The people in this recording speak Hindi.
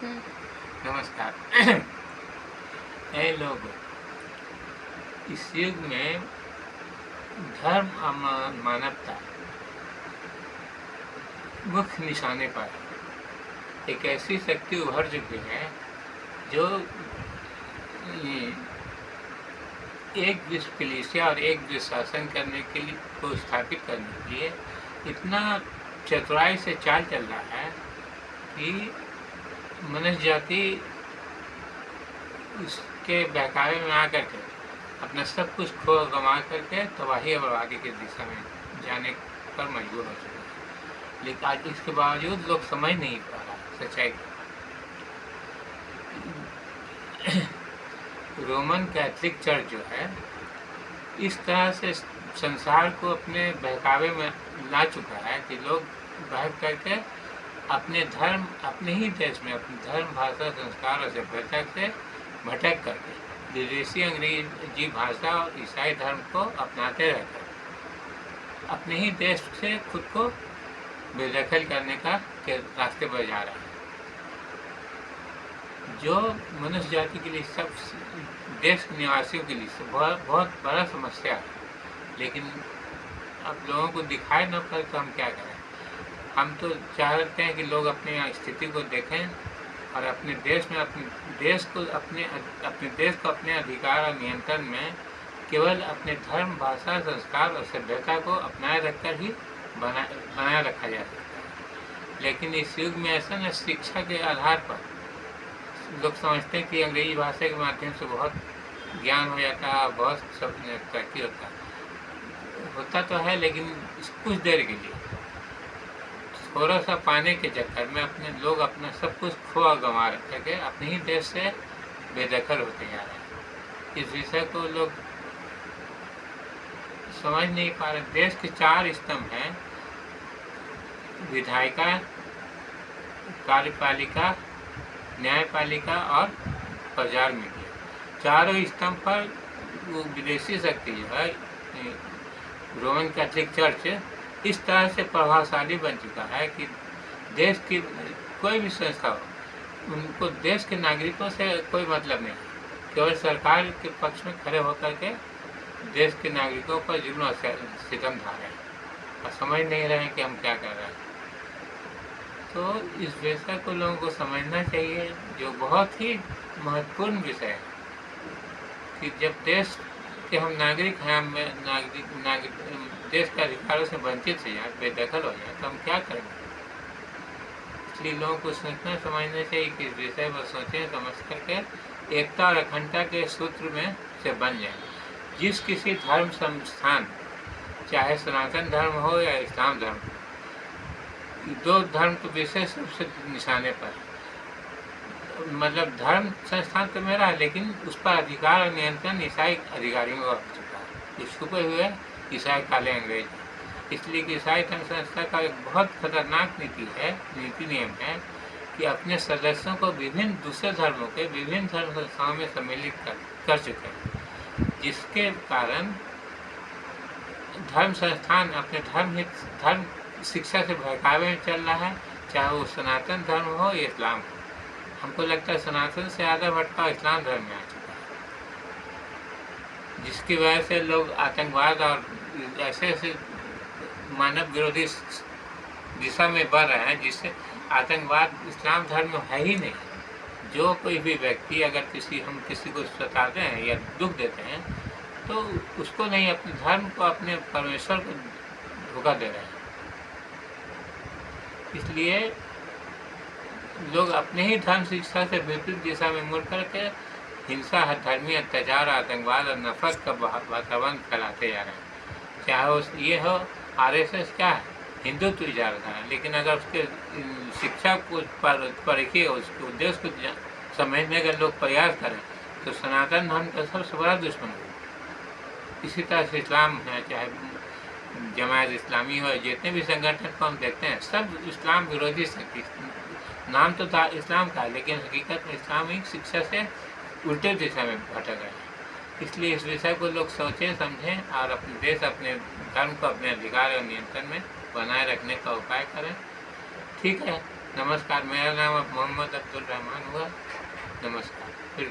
हम्म। नमस्कार। लोग इस युग में धर्म और मानवता मुख्य निशाने पर एक ऐसी शक्ति उभर चुकी है जो एक विश्व कलीसिया और एक विश्व शासन करने के लिए को स्थापित करने के लिए इतना चतुराई से चाल चल रहा है कि मनुष्य जाति उसके बहकावे में आकर के अपना सब कुछ खो गंवा करके तबाही और बर्बादी की दिशा में जाने पर मजबूर हो चुके हैं। लेकिन आज इसके बावजूद लोग समझ नहीं पा रहा सच्चाई को। रोमन कैथलिक चर्च जो है इस तरह से संसार को अपने बहकावे में ला चुका है कि लोग बहक करके अपने धर्म, अपने ही देश में अपने धर्म, भाषा, संस्कार और सभ्यता से भटक करके विदेशी अंग्रेजी भाषा और ईसाई धर्म को अपनाते रहकर अपने ही देश से खुद को बेदखल करने का के रास्ते पर जा रहा है, जो मनुष्य जाति के लिए, सब देश निवासियों के लिए बहुत बहुत बड़ा समस्या है। लेकिन अब लोगों को दिखाई न पड़े तो हम क्या करें। हम तो चाहते हैं कि लोग अपनी स्थिति को देखें और अपने देश में अपने देश को अपने अधिकार और नियंत्रण में केवल अपने धर्म, भाषा, संस्कार और सभ्यता को अपनाए रखकर ही बनाए रखा जा सकता है। लेकिन इस युग में ऐसा न, शिक्षा के आधार पर लोग समझते हैं कि अंग्रेजी भाषा के माध्यम से बहुत ज्ञान हो जाता है, बहुत सब तरक्की होता तो है, लेकिन कुछ देर के लिए थोड़ा सा पाने के चक्कर में अपने लोग अपना सब कुछ खो गंवा करके अपने ही देश से बेदखल होते जा रहे हैं। इस विषय को लोग समझ नहीं पा रहे। देश के 4 स्तंभ हैं: विधायिका, कार्यपालिका, न्यायपालिका और प्रचार मीडिया। चारों स्तंभ पर वो विदेशी शक्ति जो है रोमन कैथलिक चर्च इस तरह से प्रभावशाली बन चुका है कि देश की कोई भी संस्था हो, उनको देश के नागरिकों से कोई मतलब नहीं, केवल सरकार के पक्ष में खड़े होकर के देश के नागरिकों पर जुल्म और सितम ढा रहे हैं और समझ नहीं रहे हैं कि हम क्या कर रहे हैं। तो इस विषय को लोगों को समझना चाहिए, जो बहुत ही महत्वपूर्ण विषय है कि जब देश के हम नागरिक हैं, हम देश के अधिकारों से वंचित हो जाए, बेदखल हो जाए, तो हम क्या करेंगे। इसलिए लोगों को सोचना समझना चाहिए कि इस विषय पर सोचें, समझ करके एकता और अखंडता के सूत्र में से बन जाए। जिस किसी धर्म संस्थान, चाहे सनातन धर्म हो या इस्लाम धर्म, 2 धर्म तो विशेष रूप से निशाने पर, मतलब धर्म संस्थान तो मेरा है, लेकिन उस पर अधिकार और नियंत्रण ईसाई अधिकारियों का हो चुका है। ये छुपे हुए ईसाई काले अंग्रेज। इसलिए कि ईसाई धर्म संस्था का एक बहुत खतरनाक नीति नियम है कि अपने सदस्यों को विभिन्न दूसरे धर्मों के विभिन्न धर्म संस्थाओं में सम्मिलित कर चुके हैं, जिसके कारण धर्म संस्थान अपने धर्म शिक्षा से बहकावे में चल रहा है, चाहे वो सनातन धर्म हो या इस्लाम हो। हमको लगता है सनातन से ज़्यादा भटका इस्लाम धर्म में आ चुका है, जिसकी वजह से लोग आतंकवाद और ऐसे मानव विरोधी दिशा में बढ़ रहे हैं, जिससे आतंकवाद इस्लाम धर्म में है ही नहीं। जो कोई भी व्यक्ति अगर हम किसी को सताते हैं या दुख देते हैं तो उसको नहीं, अपने धर्म को, अपने परमेश्वर को धोखा दे रहे हैं। इसलिए लोग अपने ही धर्म शिक्षा से विपरीत दिशा में मुड़ करके हिंसा, धर्मी अत्याचार, आतंकवाद और नफरत का वातावरण फैलाते जा रहे हैं। चाहे वो ये हो, आरएसएस क्या है, हिंदुत्व जा रहा है, लेकिन अगर उसके शिक्षा को परखिए, उसके उद्देश्य को समझने का लोग प्रयास करें तो सनातन धर्म का सबसे बड़ा दुश्मन है। इसी तरह से इस्लाम है, चाहे जमायत इस्लामी हो, जितने भी संगठन को हम देखते हैं सब इस्लाम विरोधी शक्ति। नाम तो था इस्लाम का, लेकिन हकीकत में इस्लामिक शिक्षा से उल्टे दिशा में भटक रहे हैं। इसलिए इस विषय को लोग सोचें, समझें और अपने देश, अपने धर्म को अपने अधिकार और नियंत्रण में बनाए रखने का उपाय करें। ठीक है, नमस्कार, मेरा नाम अब मोहम्मद अब्दुल रहमान हुआ। नमस्कार। फिर